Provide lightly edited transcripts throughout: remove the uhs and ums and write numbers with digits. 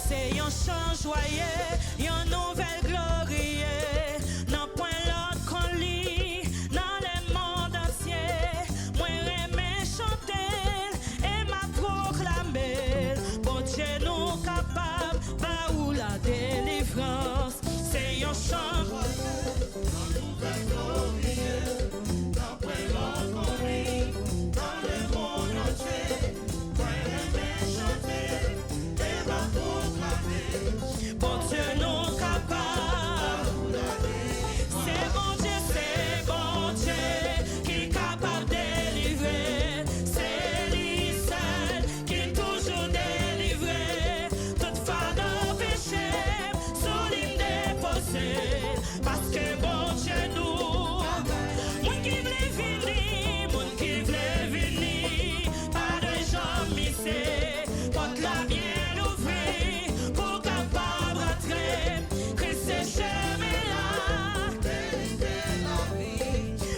C'est un chant joyeux, une nouvelle glorie. Non point l'autre qu'on lit dans le monde entier. Moi remets chanter et m'a proclamer. Bon Dieu nous capable, va où la délivrance. C'est un chant joyeux, une nouvelle glorie. Non point l'autre qu'on lit dans le monde entier. Moi remets chanter et m'a proclamer. Bon Dieu nous capable. C'est bon Dieu qui est capable de délivrer. C'est lui seul qui toujours délivrer. Toute fardeau péché, sous l'hymne déposé. Parce que bon Dieu nous, moun qui vle venir, moun qui vle venir, pas de jambes missées, porte la bien ouvrir, pour capable rentrer, Christ c'est chemin là,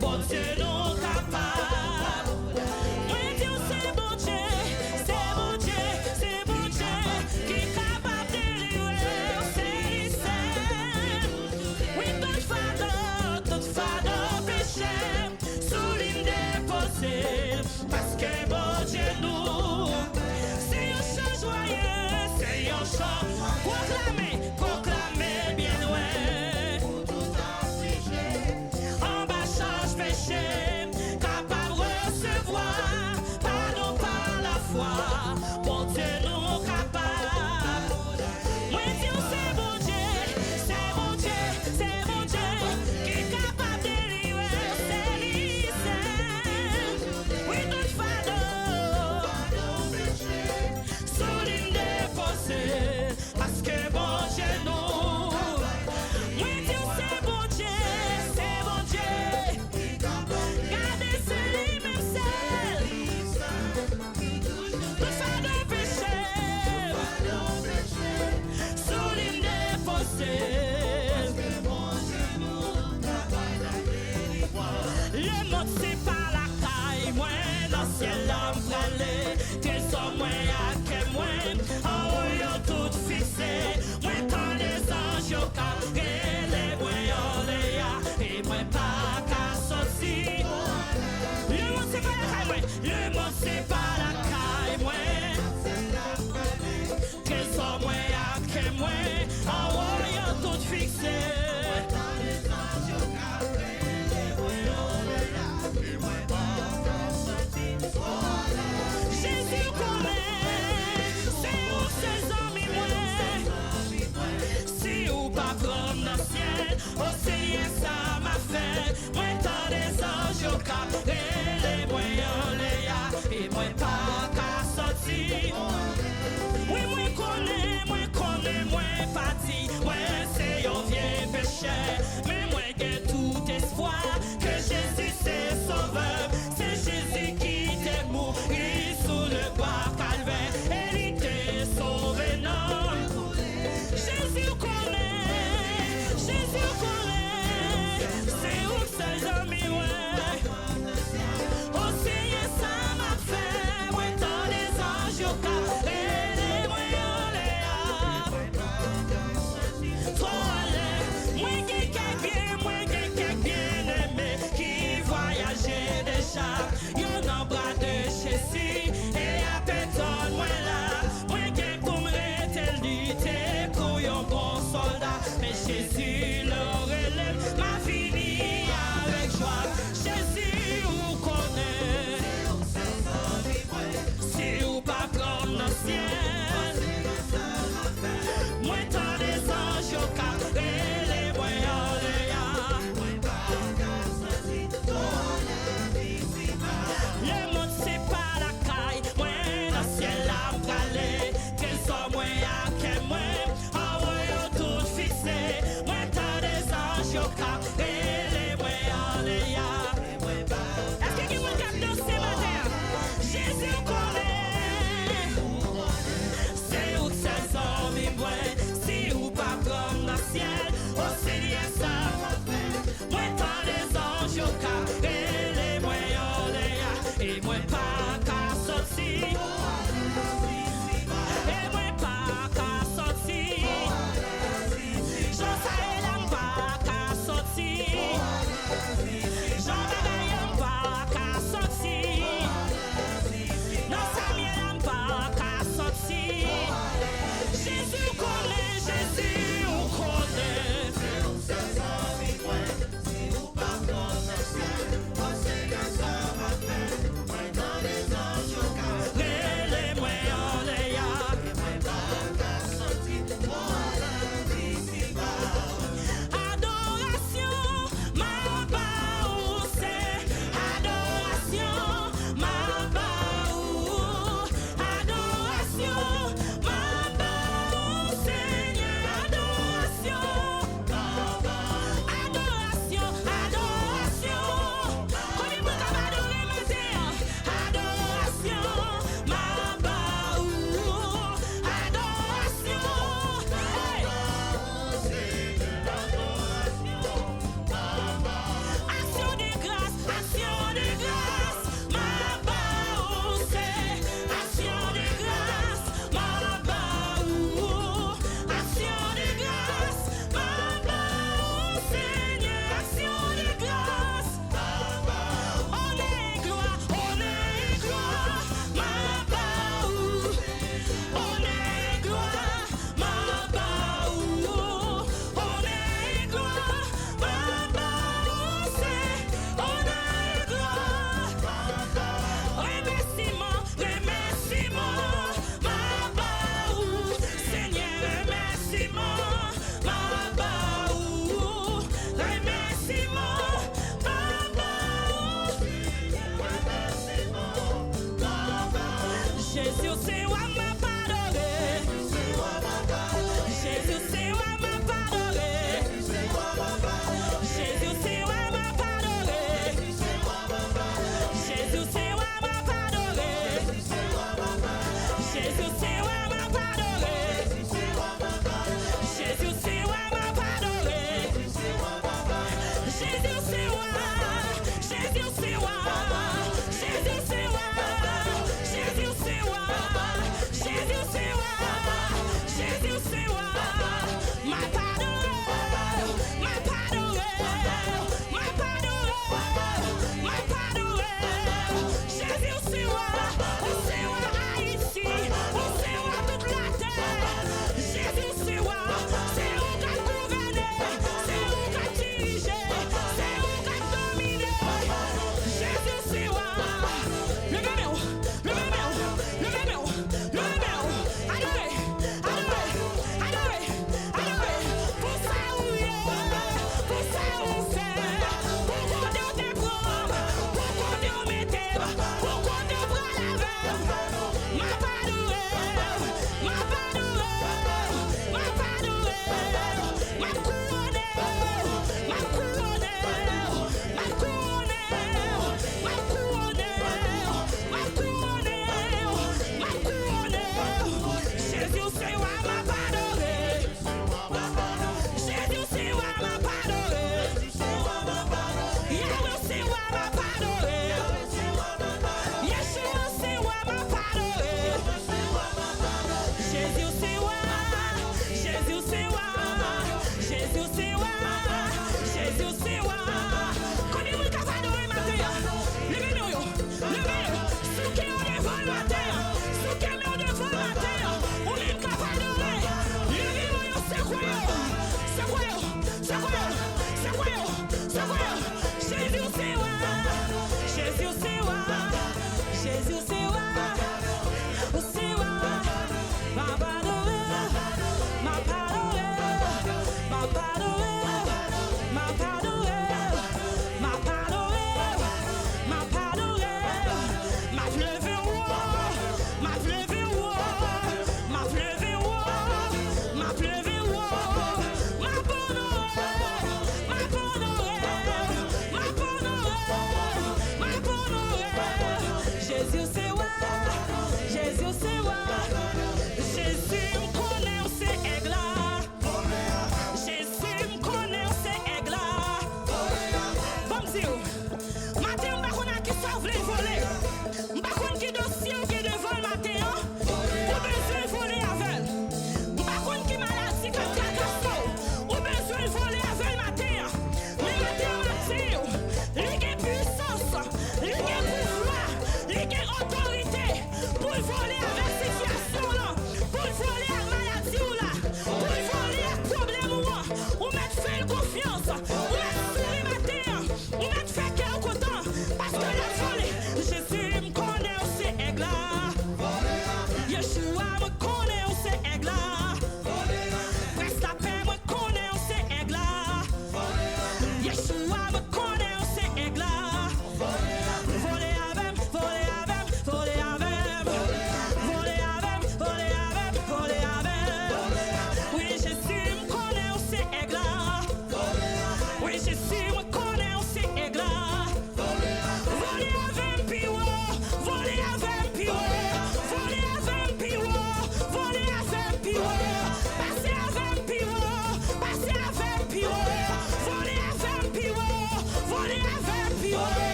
bon Dieu nous capable. Moi Dieu c'est bon Dieu, c'est bon Dieu, c'est bon Dieu, qui est capable de délivrer, c'est lui seul. Oui, toute fardeau péché, sous l'hymne déposé, parce que bon Dieu nous, c'est un chant joyeux, c'est un chant proclamé bien loin. En bas change péché, capable de recevoir, pardon par la foi, bon Dieu nous capable. Moi Dieu c'est bon Dieu, c'est bon Dieu, c'est bon Dieu, qui est capable de délivrer, c'est lui seul. Oui, toute fardeau, sous l'hymne déposé, parce que bon Dieu nous, oui Dieu c'est bon Dieu, c'est bon Dieu, gardez c'est lui même seul, toute fardeau péché, sous l'hymne déposé. Le monde c'est pas la caille, moi dans le ciel l'homme pralé, qu'ils sont moins à que moi, en haut yo tout fixé, moi quand les anges yo carré, les moi yo les ya, et moi pas qu'à sortir. Le monde c'est pas la caille, moi, le monde c'est pas la caille, moi, qu'ils sont moins à que moi, en haut yo tout fixé. Jésus connaît, c'est où ses amis moi. Si ou pas prendre dans le ciel, oh Seigneur ça m'a fait. Moi tant des anges au cap, et les moyens les ya, et moi pas qu'à sortir. Oui moi connais, moi parti, moi c'est un vieux péché, mais moi j'ai tout espoir que Jésus c'est sauveur, c'est Jésus qui t'est mort sous le bois calvaire, et il t'est sauvé non. Jésus connaît, c'est où que ses amis ouais. Oh Seigneur ça m'a fait, moi tant des anges au cap, et les moyens les a. Trop allé, moi quelqu'un bien aimé qui voyageait déjà, y'en a bras de Jésus, et à personne moi là, moi quelqu'un pour me retenir, t'es pour un bon soldat, mais Jésus le relève, m'a fini avec joie. Jésus vous connaît, si vous pas prendre le ciel, moi tant des anges au cap, et les moyens les ya. Le monde c'est pas la caille, moi dans le ciel la m'pralé, qu'elle soit moi à que moi.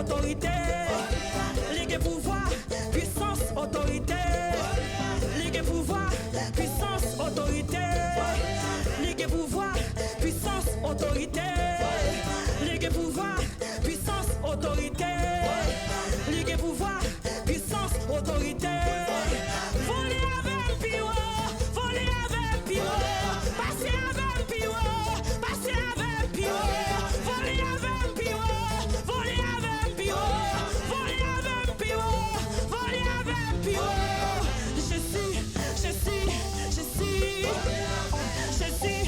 autorité. Ligue pouvoir, puissance, autorité. Ligue pouvoir, puissance, autorité. Ligue pouvoir, puissance, autorité. Ligue pouvoir, puissance, autorité. Ligue pouvoir, puissance, autorité. Voler avec pio, voler avec pio, passer avec pio, passer avec pio, voler avec pio, voler avec pio, voler avec pio, voler avec pio. Je suis, je suis, je suis, je suis,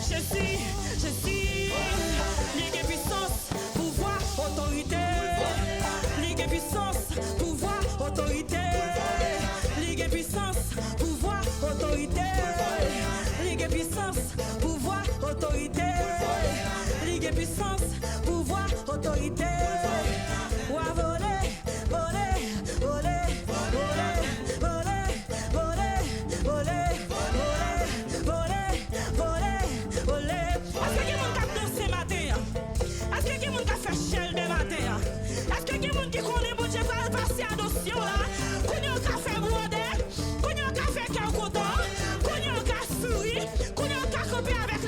je suis, je suis. Ligue puissance, pouvoir, autorité. Ligue puissance, pouvoir, autorité. Ligue puissance, pouvoir, autorité. Ligue puissance, pouvoir, autorité. Ligue puissance, pouvoir, autorité. Ouah, voler, voler, voler, voler, voler, voler, voler, voler, voler, voler. Est-ce que quelqu'un qui a dansé matin? Est-ce que quelqu'un qui a fait shell de matin? Est-ce que quelqu'un qui connaît bon Dieu va passer adoption là? Qu'on y a un café brodé, qu'on y a un café qui a un coton, qu'on y a un café souri, qu'on y a un café avec